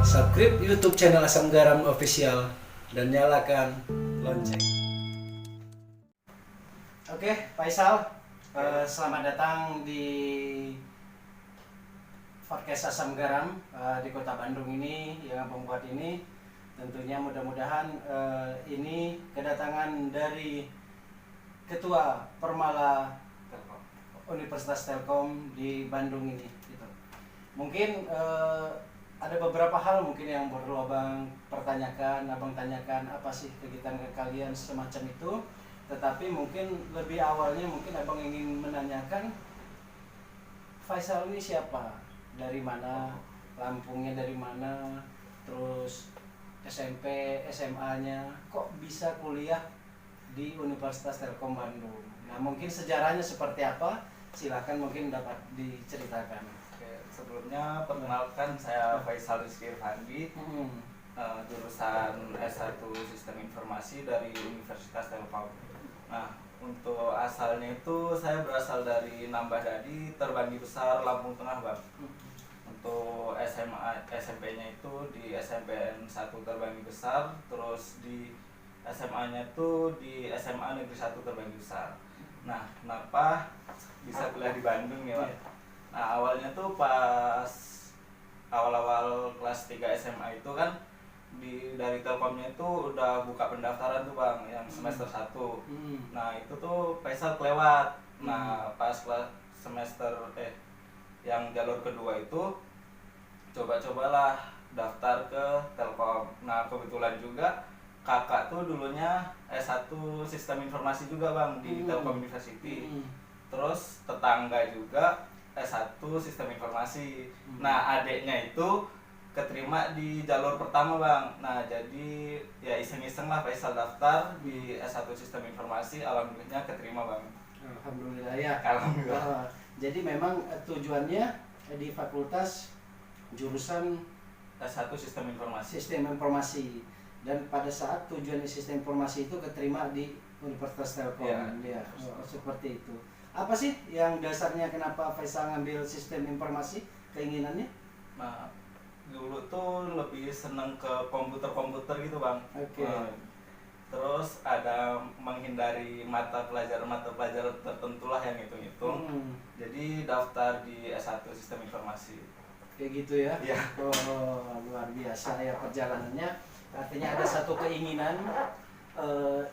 Subscribe YouTube channel Asam Garam Official dan nyalakan lonceng. Oke, Faisal, selamat datang di podcast Asam Garam di Kota Bandung ini yang Abang buat ini. Tentunya mudah-mudahan ini kedatangan dari Ketua Permala Universitas Telkom di Bandung ini. Gitu. Mungkin ada beberapa hal mungkin yang perlu abang tanyakan apa sih kegiatan kalian semacam itu. Tetapi mungkin lebih awalnya mungkin abang ingin menanyakan Faisal ini siapa, dari mana, Lampungnya dari mana, terus SMP, SMA-nya, kok bisa kuliah di Universitas Telkom Bandung. Nah mungkin sejarahnya seperti apa, silakan mungkin dapat diceritakan. Sebelumnya perkenalkan, saya Faisal Rizky Irfandi, jurusan S1 Sistem Informasi dari Universitas Telkom. Nah, untuk asalnya itu saya berasal dari Nambah Dadi, Terbanggi Besar, Lampung Tengah, Bang. Untuk SMA, SMP-nya itu di SMPN 1 Terbanggi Besar, terus di SMA-nya itu di SMA Negeri 1 Terbanggi Besar. Nah, kenapa bisa kuliah di Bandung ya, Bang? Nah, awalnya tuh pas awal-awal kelas 3 SMA itu kan dari Telkomnya itu udah buka pendaftaran tuh, Bang, yang semester 1. Nah, itu tuh Faisal kelewat. Nah, pas kelas semester yang jalur kedua itu coba-cobalah daftar ke Telkom. Nah, kebetulan juga kakak tuh dulunya S1 Sistem Informasi juga, Bang, di Telkom University. Terus tetangga juga S1 Sistem Informasi. Nah, adeknya itu keterima di jalur pertama, Bang. Nah, jadi ya iseng-iseng lah Faisal daftar di S1 Sistem Informasi, alhamdulillahnya keterima, Bang. Alhamdulillah ya. Alhamdulillah. Jadi memang tujuannya di fakultas jurusan S1 Sistem Informasi. Sistem Informasi, dan pada saat tujuan Sistem Informasi itu keterima di Universitas Telkom. Ya, seperti itu. Apa sih yang dasarnya kenapa Faisal ngambil Sistem Informasi, keinginannya? Nah, dulu tuh lebih seneng ke komputer gitu, Bang. Oke. Terus ada menghindari mata pelajaran tertentu lah yang hitung-hitung. Jadi daftar di S1 Sistem Informasi. Kayak gitu ya? Iya. Oh, luar biasa ya perjalanannya. Artinya ada satu keinginan,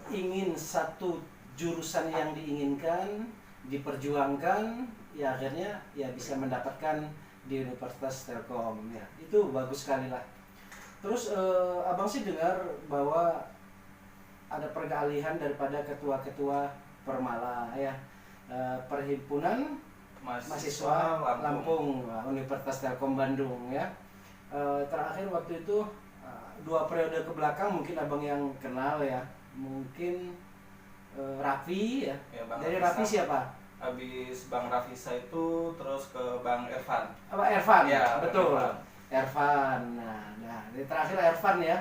ingin satu jurusan yang diinginkan, diperjuangkan, ya akhirnya ya bisa mendapatkan di Universitas Telkom. Ya, itu bagus sekali lah. Terus abang sih dengar bahwa ada peralihan daripada ketua-ketua Permala ya, Perhimpunan Mahasiswa Lampung Universitas Telkom Bandung ya. Terakhir waktu itu 2 periode ke belakang mungkin abang yang kenal ya, mungkin Raffi ya. Dari Raffi siapa? Habis Bang Rafisa itu terus ke Bang Ervan. Apa Ervan? Ya, betul. Ervan. Nah, dari terakhir Ervan ya.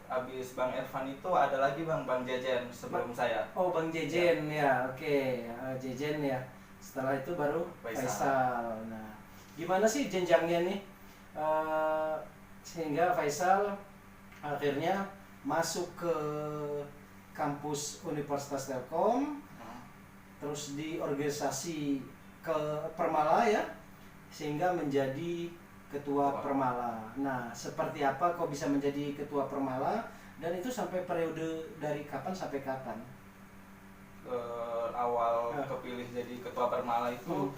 Habis Bang Ervan itu ada lagi Bang Jejen sebelum saya. Oh, Bang Jejen ya. Oke, Jejen ya. Setelah itu baru Faisal. Nah, gimana sih jenjangnya nih sehingga Faisal akhirnya masuk ke kampus Universitas Telkom, terus di organisasi ke Permala ya, sehingga menjadi ketua Permala. Nah, seperti apa kok bisa menjadi ketua Permala, dan itu sampai periode dari kapan sampai kapan? Awal kepilih jadi ketua Permala itu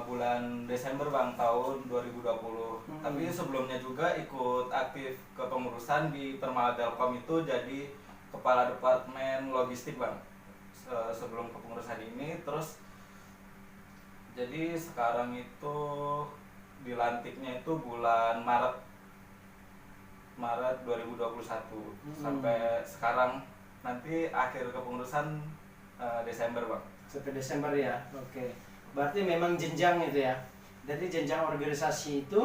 bulan Desember, Bang, tahun 2020. Tapi sebelumnya juga ikut aktif kepengurusan di Permala Telkom itu jadi Kepala Departemen Logistik, Bang, sebelum kepengurusan ini. Terus jadi sekarang itu dilantiknya itu bulan Maret 2021 sampai sekarang, nanti akhir kepengurusan Desember, Bang. Sampai Desember ya. Oke. Berarti memang jenjang itu ya. Jadi jenjang organisasi itu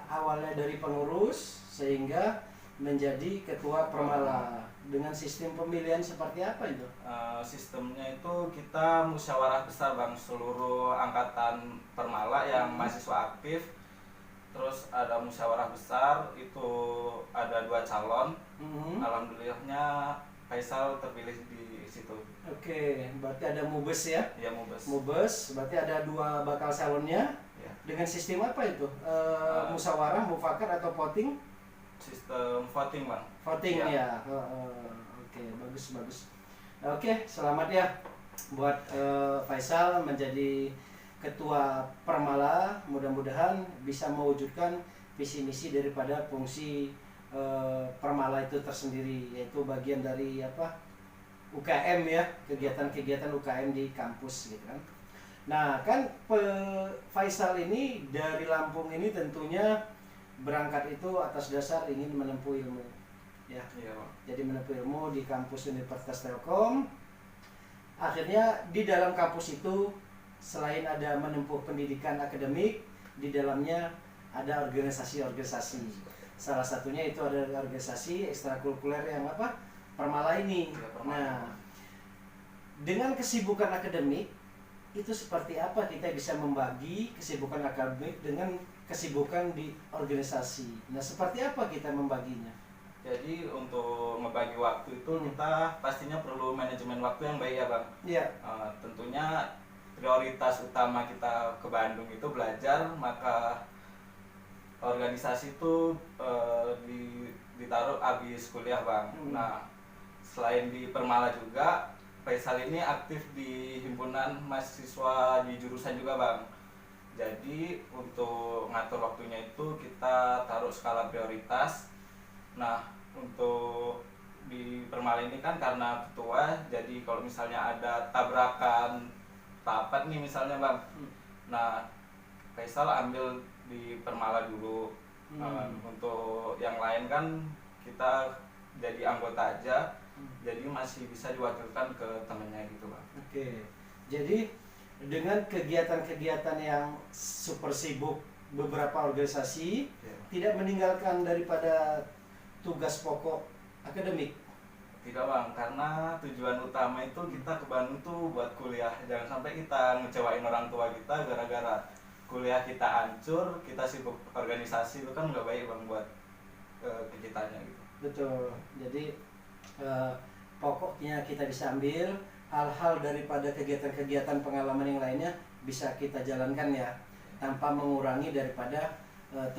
awalnya dari pengurus sehingga menjadi ketua Permala. Dengan sistem pemilihan seperti apa itu? Sistemnya itu kita musyawarah besar, Bang, seluruh angkatan Permala yang mahasiswa aktif terus ada musyawarah besar, itu ada 2 calon. Alhamdulillahnya Faisal terpilih di situ. Oke, berarti ada mubes ya? Iya, mubes. Mubes, berarti ada 2 bakal calonnya. Ya. Dengan sistem apa itu? Musyawarah, mufakat atau voting? Sistem voting, Bang. Voting ya. Oke, bagus. Oke, selamat ya buat Faisal menjadi ketua Permala. Mudah-mudahan bisa mewujudkan visi misi daripada fungsi Permala itu tersendiri, yaitu bagian dari UKM ya, kegiatan-kegiatan UKM di kampus gitu kan. Nah kan Faisal ini dari Lampung ini tentunya berangkat itu atas dasar ingin menempuh ilmu ya. Iya, Bang. Jadi menempuh ilmu di kampus Universitas Telkom. Akhirnya di dalam kampus itu selain ada menempuh pendidikan akademik, di dalamnya ada organisasi-organisasi. Salah satunya itu ada organisasi ekstrakurikuler yang Permala ini. Ya, Permala. Nah, dengan kesibukan akademik itu seperti apa kita bisa membagi kesibukan akademik dengan kesibukan di organisasi. Nah, seperti apa kita membaginya? Jadi untuk membagi waktu itu kita pastinya perlu manajemen waktu yang baik ya, Bang. Iya. Tentunya prioritas utama kita ke Bandung itu belajar, maka organisasi itu ditaruh habis kuliah, Bang. Nah, selain di Permala juga, Faisal ini aktif di himpunan mahasiswa di jurusan juga, Bang. Jadi untuk ngatur waktunya itu kita taruh skala prioritas. Nah, untuk di Permala ini kan karena ketua, jadi kalau misalnya ada tabrakan rapat nih misalnya, Bang. Nah, Faisal ambil di Permala dulu. Untuk yang lain kan kita jadi anggota aja, jadi masih bisa diwakilkan ke temennya gitu, Bang. Oke, jadi dengan kegiatan-kegiatan yang super sibuk beberapa organisasi, tidak meninggalkan daripada tugas pokok akademik. Tidak, Bang, karena tujuan utama itu kita ke Bandung tuh buat kuliah. Jangan sampai kita ngecewain orang tua kita gara-gara kuliah kita hancur, kita sibuk organisasi, itu kan nggak baik, Bang, buat ke kitanya gitu. Betul. Jadi pokoknya kita bisa ambil hal-hal daripada kegiatan-kegiatan pengalaman yang lainnya bisa kita jalankan ya, tanpa mengurangi daripada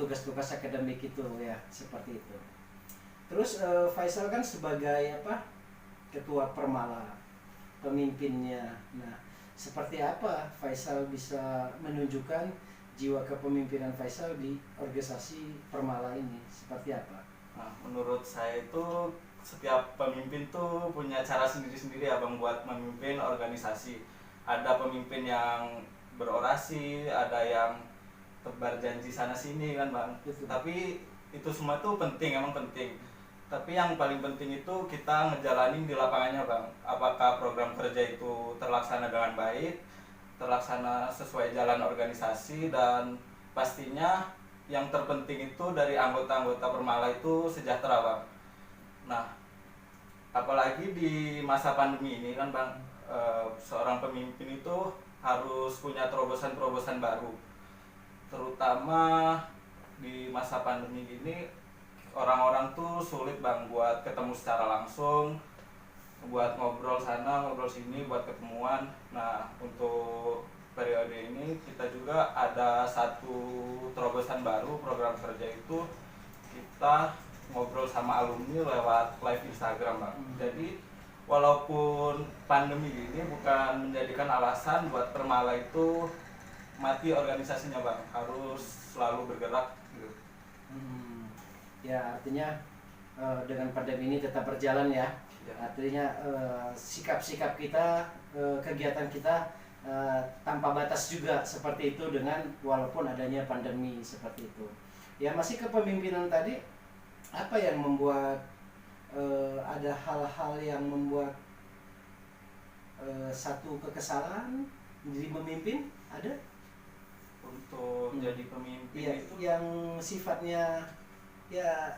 tugas-tugas akademik itu ya, seperti itu. Terus Faisal kan sebagai ketua Permala, pemimpinnya. Nah, seperti apa Faisal bisa menunjukkan jiwa kepemimpinan Faisal di organisasi Permala ini? Seperti apa? Nah, menurut saya itu setiap pemimpin tuh punya cara sendiri-sendiri ya, Bang, buat memimpin organisasi. Ada pemimpin yang berorasi, ada yang tebar janji sana sini kan, Bang. Betul. Tapi itu semua tuh penting, emang penting. Tapi yang paling penting itu kita ngejalanin di lapangannya, Bang. Apakah program kerja itu terlaksana dengan baik, terlaksana sesuai jalan organisasi, dan pastinya yang terpenting itu dari anggota-anggota Permala itu sejahtera, Bang. Nah, apalagi di masa pandemi ini kan, Bang, seorang pemimpin itu harus punya terobosan-terobosan baru. Terutama di masa pandemi ini, orang-orang tuh sulit, Bang, buat ketemu secara langsung, buat ngobrol sana, ngobrol sini, buat ketemuan. Nah, untuk periode ini kita juga ada satu terobosan baru, program kerja itu kita ngobrol sama alumni lewat live Instagram, Bang. Jadi walaupun pandemi ini bukan menjadikan alasan buat Permala itu mati organisasinya, Bang. Harus selalu bergerak gitu. Ya, artinya dengan pandemi ini tetap berjalan ya. Artinya sikap-sikap kita, kegiatan kita tanpa batas juga seperti itu, dengan walaupun adanya pandemi seperti itu. Ya, masih kepemimpinan tadi, apa yang membuat ada hal-hal yang membuat satu kekesalan jadi pemimpin ada? Untuk jadi pemimpin ya, itu yang sifatnya ya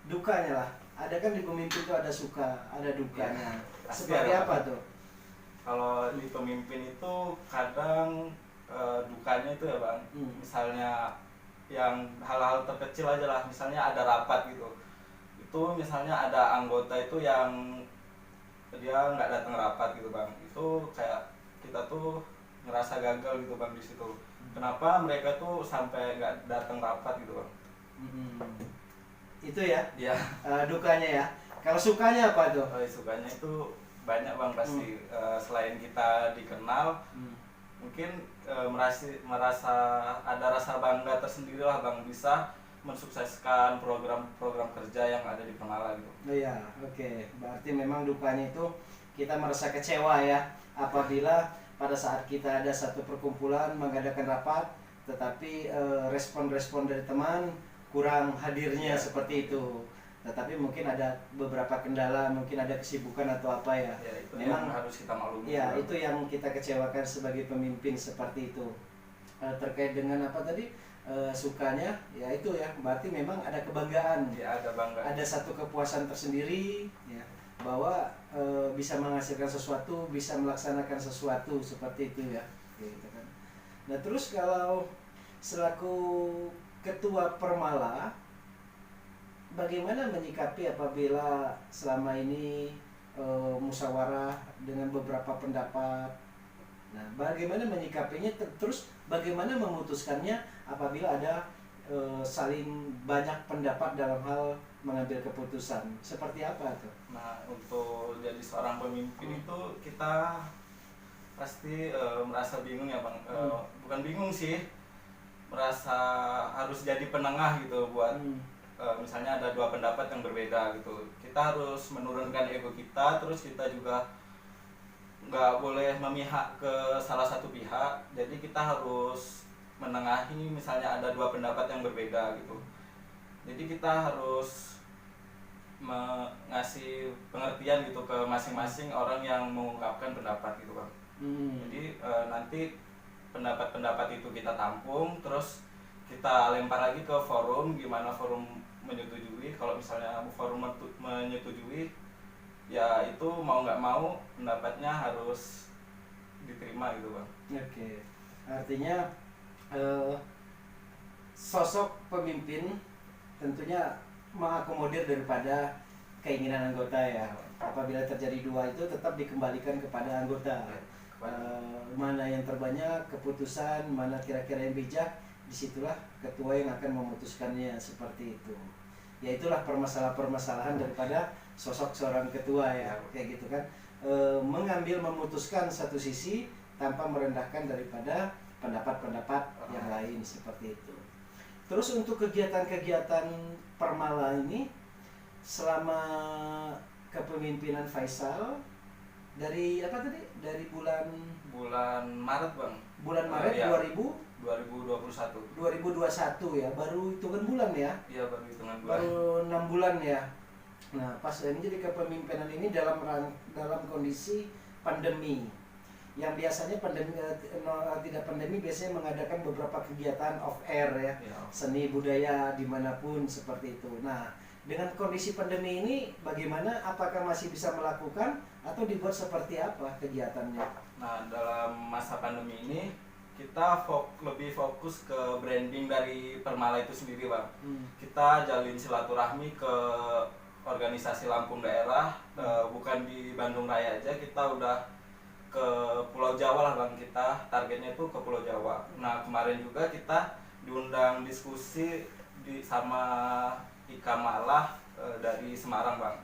dukanya lah. Ada kan di pemimpin itu ada suka, ada dukanya. Ya, seperti ada, apa Bang. tuh? Kalau di pemimpin itu kadang dukanya itu ya, Bang. Misalnya yang hal-hal terkecil aja lah, misalnya ada rapat gitu, itu misalnya ada anggota itu yang dia nggak datang rapat gitu bang, itu kayak kita tuh ngerasa gagal gitu bang di situ. Kenapa mereka tuh sampai nggak datang rapat gitu bang? Itu ya, Iya. dukanya ya. Kalau sukanya apa tuh? Sukanya itu banyak bang pasti. Selain kita dikenal, mungkin merasa ada rasa bangga tersendiri lah bang, bisa mensukseskan program-program kerja yang ada di Permala gitu. Oh iya, oke. Berarti memang dukanya itu kita merasa kecewa ya apabila pada saat kita ada satu perkumpulan mengadakan rapat, tetapi respon-respon dari teman kurang hadirnya seperti itu. Tetapi mungkin ada beberapa kendala, mungkin ada kesibukan atau apa ya. Itu memang yang harus kita maklumi. Ya, itu yang kita kecewakan sebagai pemimpin seperti itu. Terkait dengan apa tadi? Sukanya, ya itu ya. Berarti memang ada kebanggaan. Ya, ada bangga. Ada satu kepuasan tersendiri ya, bahwa bisa menghasilkan sesuatu, bisa melaksanakan sesuatu seperti itu ya. Gitu kan. Nah, terus kalau selaku ketua Permala, bagaimana menyikapi apabila selama ini musyawarah dengan beberapa pendapat? Nah, bagaimana menyikapinya? Terus bagaimana memutuskannya apabila ada saling banyak pendapat dalam hal mengambil keputusan? Seperti apa tuh? Nah, untuk jadi seorang pemimpin itu kita pasti merasa bingung ya bang. Bukan bingung sih, merasa harus jadi penengah gitu buat misalnya ada dua pendapat yang berbeda gitu, kita harus menurunkan ego kita, terus kita juga nggak boleh memihak ke salah satu pihak, jadi kita harus menengahi misalnya ada dua pendapat yang berbeda gitu, jadi kita harus mengasih pengertian gitu ke masing-masing orang yang mengungkapkan pendapat gitu bang. Jadi nanti pendapat-pendapat itu kita tampung, terus kita lempar lagi ke forum, gimana forum menyetujui. Kalau misalnya forum menyetujui, ya itu mau nggak mau pendapatnya harus diterima gitu bang. Oke, artinya sosok pemimpin tentunya mengakomodir daripada keinginan anggota ya. Apabila terjadi dua itu tetap dikembalikan kepada anggota. Mana yang terbanyak keputusan, mana kira-kira yang bijak, disitulah ketua yang akan memutuskannya seperti itu. Ya itulah permasalahan daripada sosok seorang ketua ya, kayak gitu kan. Mengambil memutuskan satu sisi tanpa merendahkan daripada pendapat-pendapat yang lain seperti itu. Terus untuk kegiatan-kegiatan Permala ini selama kepemimpinan Faisal dari apa tadi? Dari bulan Maret bang. Bulan Maret ya. 2021 ya, baru hitungan bulan ya? Iya, baru hitungan bulan. Baru 6 bulan ya. Nah, pas ini jadi kepemimpinan ini dalam kondisi pandemi. Yang biasanya tidak pandemi biasanya mengadakan beberapa kegiatan off air ya, seni budaya dimanapun seperti itu. Nah, dengan kondisi pandemi ini bagaimana? Apakah masih bisa melakukan atau dibuat seperti apa kegiatannya? Nah, dalam masa pandemi ini kita lebih fokus ke branding dari Permala itu sendiri bang. Kita jalin silaturahmi ke organisasi Lampung daerah, bukan di Bandung Raya aja, kita udah ke Pulau Jawa lah bang. Kita targetnya itu ke Pulau Jawa. Nah, kemarin juga kita diundang diskusi sama Ika Malah dari Semarang bang.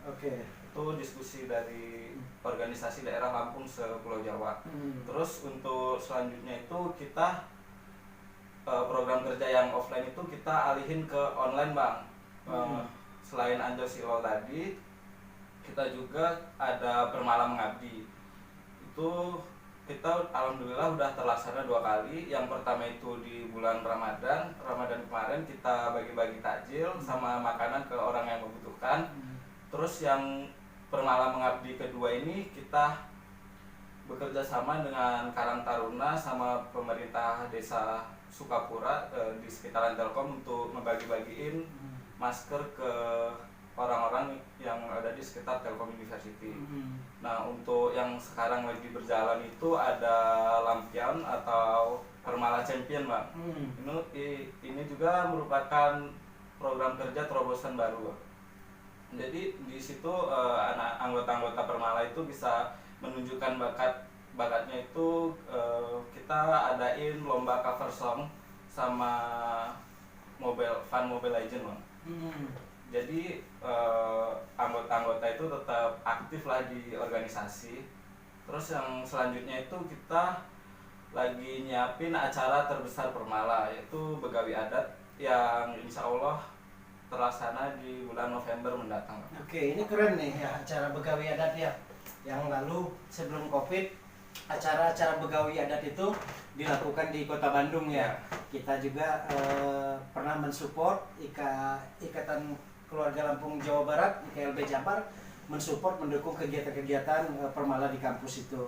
Itu diskusi dari organisasi daerah Lampung se-Pulau Jawa. Terus untuk selanjutnya itu kita program kerja yang offline itu kita alihin ke online bang. Selain Anjosilo tadi, kita juga ada Permala Mengabdi. Itu kita alhamdulillah udah terlaksana 2 kali. Yang pertama itu di bulan Ramadan kemarin kita bagi-bagi takjil sama makanan ke orang yang membutuhkan. Terus yang Permala Mengabdi kedua ini kita bekerja sama dengan Karang Taruna sama pemerintah desa Sukapura di sekitaran Telkom untuk membagi-bagiin masker ke orang-orang yang ada di sekitar Telkom University. Nah, untuk yang sekarang lagi berjalan itu ada Lampion atau Permala Champion, Bang. Ini juga merupakan program kerja terobosan baru, Bang. Jadi di situ anggota-anggota Permala itu bisa menunjukkan bakatnya itu, kita adain lomba cover song sama Mobile Legend, Bang. Jadi anggota-anggota itu tetap aktif lah di organisasi. Terus yang selanjutnya itu kita lagi nyiapin acara terbesar Permala, yaitu Begawi Adat yang insya Allah terlaksana di bulan November mendatang. Oke, ini keren nih ya, acara Begawi Adat ya. Yang lalu sebelum COVID, acara-acara Begawi Adat itu dilakukan di Kota Bandung ya. Kita juga pernah mensupport Ikatan Keluarga Lampung Jawa Barat, IKLB Jabar, mensupport mendukung kegiatan-kegiatan Permala di kampus itu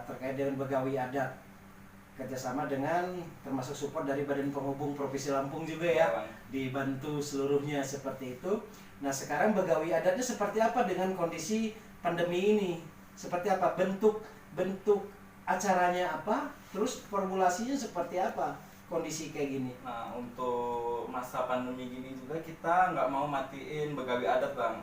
terkait dengan Begawi Adat. Kerjasama dengan termasuk support dari Badan Penghubung Provinsi Lampung juga ya, dibantu seluruhnya seperti itu. Nah, sekarang Begawi Adatnya seperti apa dengan kondisi pandemi ini? Seperti apa bentuk acaranya apa? Terus formulasinya seperti apa kondisi kayak gini? Nah, untuk masa pandemi gini juga kita nggak mau matiin Begawi Adat, Bang.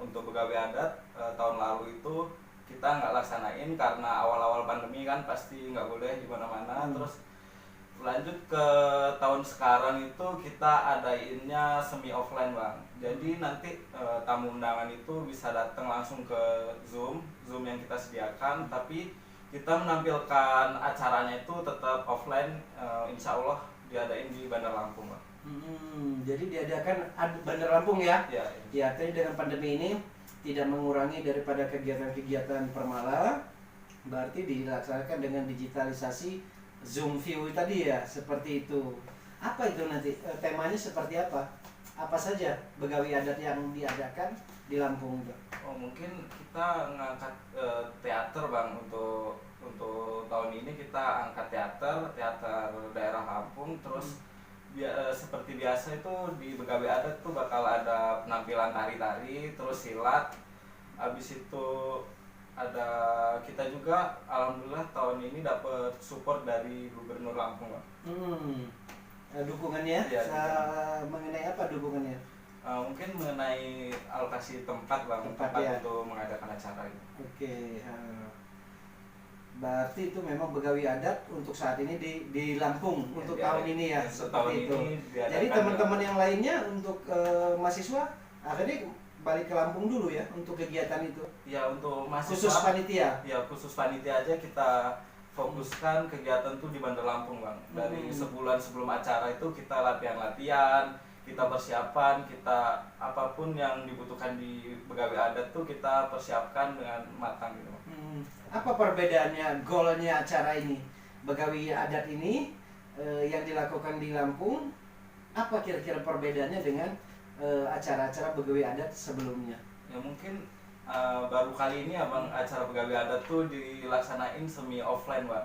Untuk Begawi Adat tahun lalu itu kita nggak laksanain karena awal-awal pandemi kan pasti nggak boleh di mana-mana. Terus lanjut ke tahun sekarang itu kita adainnya semi offline, Bang. Jadi nanti tamu undangan itu bisa datang langsung ke Zoom yang kita sediakan, tapi kita menampilkan acaranya itu tetap offline, insya Allah diadain di Bandar Lampung, Bang. Jadi diadakan Bandar Lampung ya? Ya. Ya, tapi dengan pandemi ini tidak mengurangi daripada kegiatan-kegiatan Permala, berarti dilaksanakan dengan digitalisasi Zoom view tadi ya, seperti itu. Apa itu nanti temanya seperti apa? Apa saja Begawi Adat yang diadakan di Lampung? Oh, mungkin kita ngangkat teater, Bang. Untuk tahun ini kita angkat teater daerah Lampung. Terus seperti biasa itu di Begawi Adat tuh bakal ada penampilan tari-tari, terus silat. Habis itu ada kita juga alhamdulillah tahun ini dapat support dari Gubernur Lampung, Bang. Dukungannya ya, mengenai apa dukungannya? Mungkin mengenai alokasi tempat, Bang, tempat ya, untuk mengadakan acara ini. Oke. Berarti itu memang Begawi Adat untuk saat ini di Lampung ya, untuk tahun ini ya, seperti itu. Jadi teman-teman yang lainnya untuk mahasiswa akhirnya balik ke Lampung dulu ya untuk kegiatan itu. Ya, untuk mahasiswa khusus panitia. Ya, khusus panitia aja kita fokuskan kegiatan tuh di Bandar Lampung, Bang. Dari sebulan sebelum acara itu kita latihan, kita persiapan, kita apapun yang dibutuhkan di Begawi Adat tuh kita persiapkan dengan matang gitu. Apa perbedaannya, goalnya acara ini Begawi Adat ini yang dilakukan di Lampung? Apa kira-kira perbedaannya dengan acara-acara Begawi Adat sebelumnya? Ya mungkin baru kali ini Abang acara Begawi Adat tuh dilaksanain semi offline, Bang.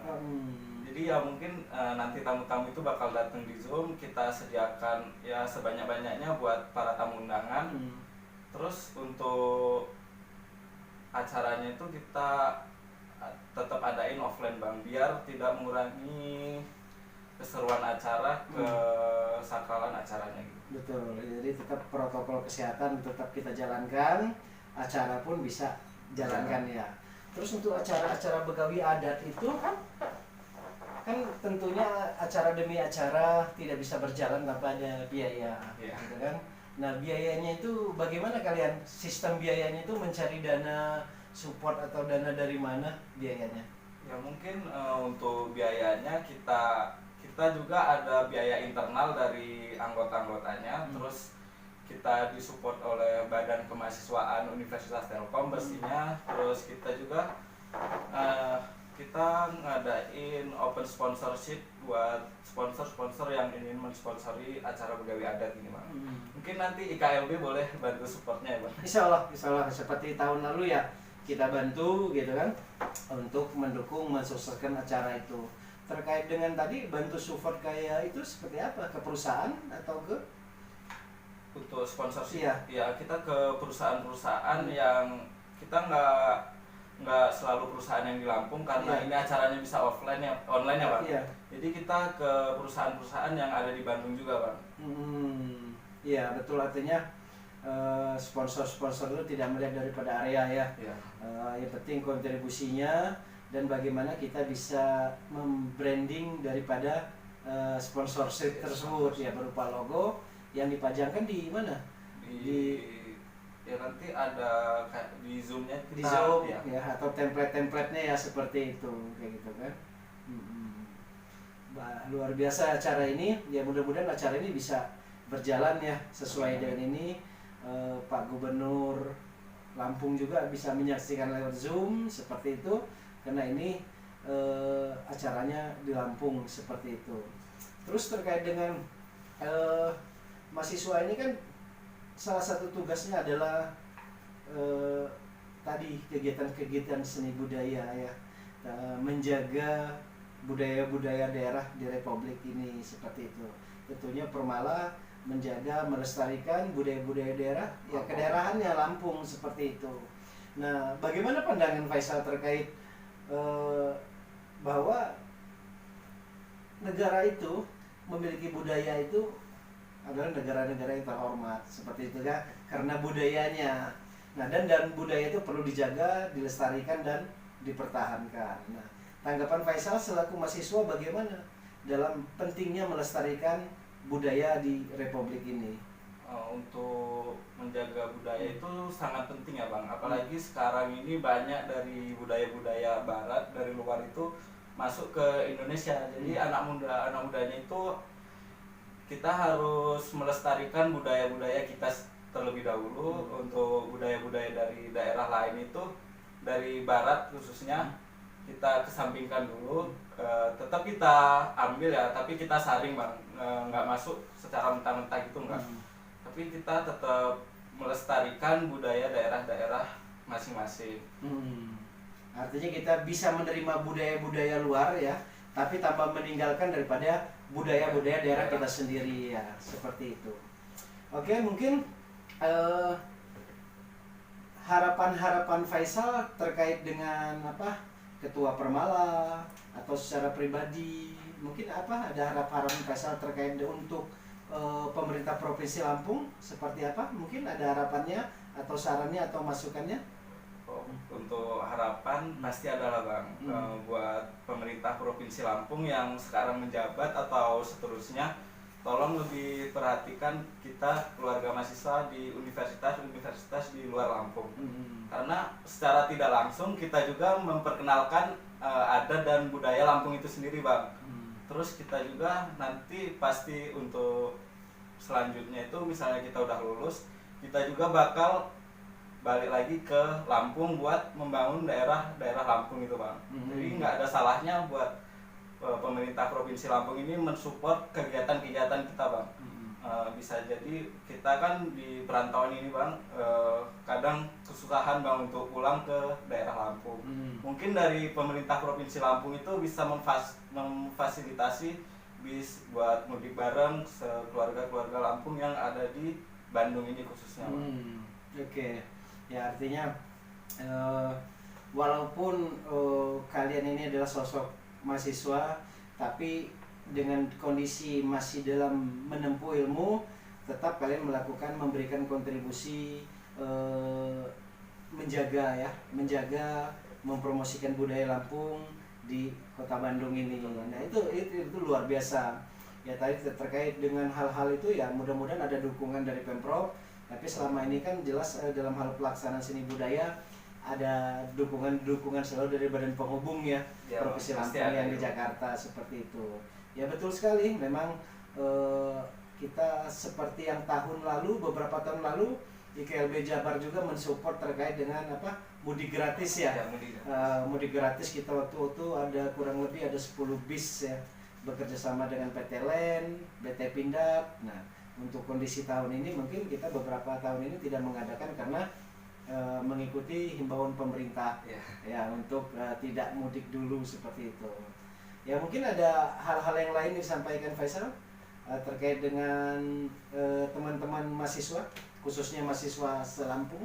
Jadi ya mungkin nanti tamu-tamu itu bakal datang di Zoom, kita sediakan ya sebanyak-banyaknya buat para tamu undangan. Terus untuk acaranya itu kita tetap adain offline, Bang, biar tidak mengurangi keseruan acara, kesakralan acaranya gitu. Betul, jadi tetap protokol kesehatan tetap kita jalankan, acara pun bisa jalankan ya. Terus untuk acara-acara Begawi Adat itu kan tentunya acara demi acara tidak bisa berjalan tanpa ada biaya, gitu kan. Nah, biayanya itu bagaimana kalian? Sistem biayanya itu mencari dana support atau dana dari mana biayanya? Ya mungkin untuk biayanya kita juga ada biaya internal dari anggota-anggotanya. Terus kita disupport oleh Badan Kemahasiswaan Universitas Telkom pastinya. Terus kita juga kita ngadain open sponsorship buat sponsor-sponsor yang ingin mensponsori acara Begawi Adat ini, Bang. Mungkin nanti IKLB boleh bantu supportnya ya, Bang. Insya Allah seperti tahun lalu ya, kita bantu gitu kan untuk mendukung mensukseskan acara itu. Terkait dengan tadi bantu support kayak itu seperti apa, ke perusahaan atau ke untuk sponsorship, Iya. ya kita ke perusahaan-perusahaan yang kita nggak selalu perusahaan yang di Lampung karena Iya. ini acaranya bisa offline ya, online ya Bang. Iya. Jadi kita ke perusahaan-perusahaan yang ada di Bandung juga Bang. Iya betul, artinya sponsor-sponsor itu tidak melihat daripada area ya. Iya. Yang penting kontribusinya dan bagaimana kita bisa membranding daripada sponsorship tersebut ya, berupa logo yang dipajangkan di mana? Ya nanti ada kayak di Zoom-nya kita, Di Zoom ya. ya, atau template-templatenya ya seperti itu, kayak gitu kan. Luar biasa acara ini ya, mudah-mudahan acara ini bisa berjalan ya sesuai dengan ini. Pak Gubernur Lampung juga bisa menyaksikan lewat Zoom seperti itu, karena ini acaranya di Lampung seperti itu. Terus terkait dengan mahasiswa ini kan salah satu tugasnya adalah tadi kegiatan-kegiatan seni budaya ya, menjaga budaya-budaya daerah di Republik ini seperti itu. Tentunya Permala menjaga, melestarikan budaya-budaya daerah ya, kedaerahannya Lampung seperti itu. Nah, bagaimana pandangan Faisal terkait bahwa negara itu memiliki budaya itu adalah negara-negara yang terhormat seperti itu kan, karena budayanya. Nah, dan budaya itu perlu dijaga, dilestarikan dan dipertahankan. Nah, tanggapan Faisal selaku mahasiswa bagaimana dalam pentingnya melestarikan budaya di Republik ini? Untuk menjaga budaya itu sangat penting ya Bang, apalagi sekarang ini banyak dari budaya-budaya barat dari luar itu masuk ke Indonesia. Jadi anak mudanya itu kita harus melestarikan budaya-budaya kita terlebih dahulu. Untuk budaya-budaya dari daerah lain itu, dari barat khususnya, kita kesampingkan dulu. Tetap kita ambil ya, tapi kita saring Bang, nggak masuk secara mentah-mentah gitu, enggak. Tapi kita tetap melestarikan budaya daerah-daerah masing-masing. Artinya kita bisa menerima budaya-budaya luar ya, tapi tanpa meninggalkan daripada budaya-budaya daerah kita sendiri ya, seperti itu. Oke, mungkin harapan-harapan Faisal terkait dengan apa, Ketua Permala atau secara pribadi, mungkin apa, ada harapan Faisal terkait untuk pemerintah Provinsi Lampung seperti apa? Mungkin ada harapannya atau sarannya atau masukannya? Untuk harapan pasti adalah Bang, buat pemerintah Provinsi Lampung yang sekarang menjabat atau seterusnya, tolong lebih perhatikan kita keluarga mahasiswa di universitas-universitas di luar Lampung. Karena secara tidak langsung kita juga memperkenalkan adat dan budaya Lampung itu sendiri Bang. Terus kita juga nanti pasti untuk selanjutnya itu, misalnya kita udah lulus, kita juga bakal balik lagi ke Lampung buat membangun daerah Lampung itu Bang. Jadi nggak ada salahnya buat pemerintah Provinsi Lampung ini mensupport kegiatan-kegiatan kita Bang. Bisa jadi kita kan di perantauan ini Bang, kadang kesusahan Bang untuk pulang ke daerah Lampung. Mungkin dari pemerintah Provinsi Lampung itu bisa memfasilitasi bis buat mudik bareng keluarga-keluarga Lampung yang ada di Bandung ini khususnya Bang. Oke. Ya, artinya walaupun kalian ini adalah sosok mahasiswa, tapi dengan kondisi masih dalam menempuh ilmu, tetap kalian memberikan kontribusi menjaga, mempromosikan budaya Lampung di Kota Bandung ini. Nah, itu luar biasa. Ya, tadi terkait dengan hal-hal itu ya, mudah-mudahan ada dukungan dari Pemprov. Tapi selama ini kan jelas dalam hal pelaksanaan seni budaya ada dukungan selalu dari Badan Penghubung ya, Provinsi Lampung yang di Jakarta seperti itu. Ya betul sekali, memang kita seperti yang beberapa tahun lalu IKLB Jabar juga mensupport terkait dengan apa, mudik gratis ya. Mudik gratis kita waktu itu ada kurang lebih ada 10 bis ya, bekerja sama dengan PT LEN, BT Pindad. Nah, untuk kondisi tahun ini mungkin kita beberapa tahun ini tidak mengadakan karena mengikuti himbauan pemerintah ya untuk tidak mudik dulu seperti itu. Ya mungkin ada hal-hal yang lain disampaikan Faisal? terkait dengan teman-teman mahasiswa, khususnya mahasiswa selampung?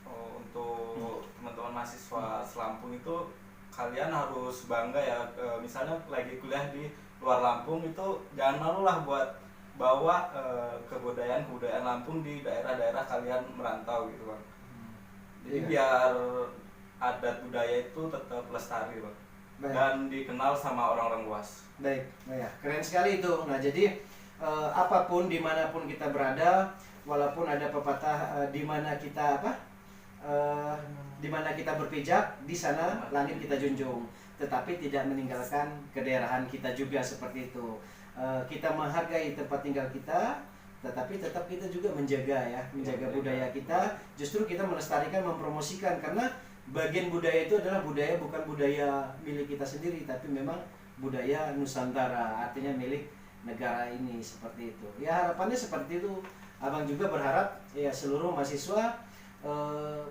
Oh, untuk teman-teman mahasiswa Selampung itu kalian harus bangga ya, misalnya lagi kuliah di luar Lampung itu jangan malu lah buat bawa kebudayaan Lampung di daerah-daerah kalian merantau gitu Bang. Jadi biar adat budaya itu tetap lestari Bang. Dan dikenal sama orang-orang luas. Baik, ya, keren sekali itu. Nah jadi apapun dimanapun kita berada, walaupun ada pepatah di mana kita di mana kita berpijak, di sana langit kita junjung. Tetapi tidak meninggalkan kedaerahan kita juga seperti itu. Kita menghargai tempat tinggal kita, tetapi tetap kita juga menjaga budaya kita. Justru kita melestarikan, mempromosikan, karena bagian budaya itu adalah budaya, bukan budaya milik kita sendiri, tapi memang budaya Nusantara, artinya milik negara ini, seperti itu. Ya harapannya seperti itu. Abang juga berharap ya seluruh mahasiswa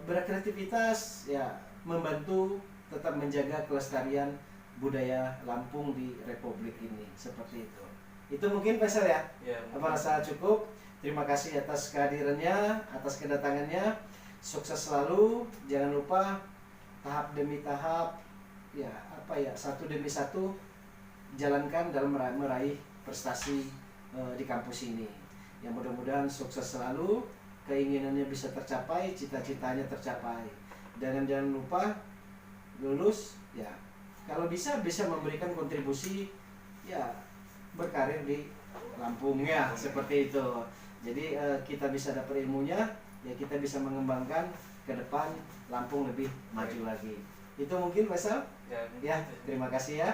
berkreativitas, ya membantu tetap menjaga kelestarian budaya Lampung di Republik ini, seperti itu. Itu mungkin Faisal ya? Apa rasa cukup? Terima kasih atas kehadirannya, atas kedatangannya. Sukses selalu. Jangan lupa tahap demi tahap, satu demi satu jalankan dalam meraih prestasi di kampus ini. Yang mudah-mudahan sukses selalu, keinginannya bisa tercapai, cita-citanya tercapai. Dan jangan lupa lulus ya, kalau bisa memberikan kontribusi ya, berkarir di Lampung ya, seperti itu. Jadi kita bisa dapat ilmunya, ya kita bisa mengembangkan ke depan Lampung lebih maju lagi. Itu mungkin Faisal? Ya, terima kasih ya.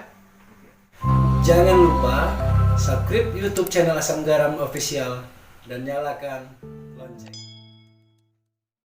Jangan lupa subscribe YouTube channel Asam Garam Official dan nyalakan lonceng.